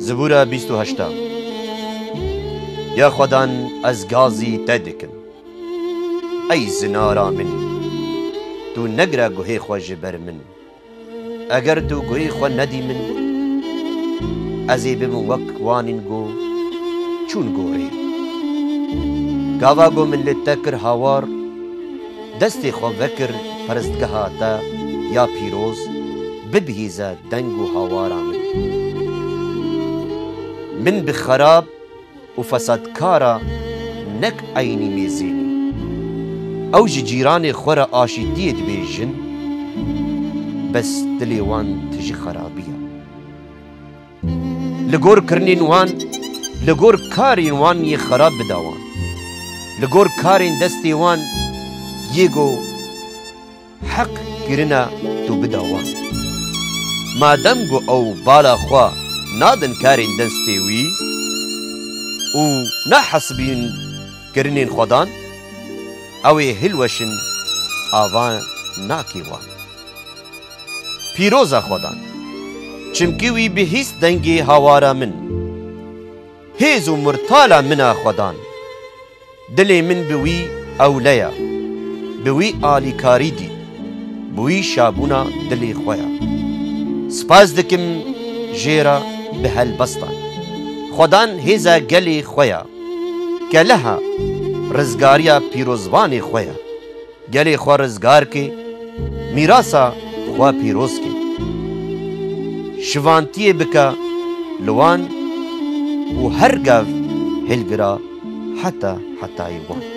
زبورة 28 يا خدان از غازي تدكم اي زنارا من تو نگره گوهی خوا جبر من اگر تو گوهی خوا ندی من ازی بم وک وانین گو چون گوری گاوا گو من لتکر هاوار دستی خوا وکر پرستگاه تا یا پیروز ببهیزه دنگ و هاوارا من بخراب و فسادکارا نک عینی میزینی او جی جیران خور آشیدی دبیجن بس دلی وان تجی خرابیه لگور کرنین وان لگور کارین وان یه خراب بداوان لگور کارین دستی وان یگو حق گرنا تو بداوان مادم گو او بالا خوا نادن کارین دستی وی و نحسبین کرنین خودان اوی هلوشن آوان ناکی وان پیروزا خودان چمکیوی به هیس دنگی هوارا من هیز و مرتالا منا خودان دلی من بوی اولیا بوی آلی کاری دی بوی شابونا دلی خویا سپاس دکم جیرا به هل بستان خودان هیزا گلی خویا گلها رزگاریا پیروزوانی خویا گلی خوا رزگار که میراسا خوا پیروز که شوانتی بکا لوان و هر گاو هلگرا حتی ایوان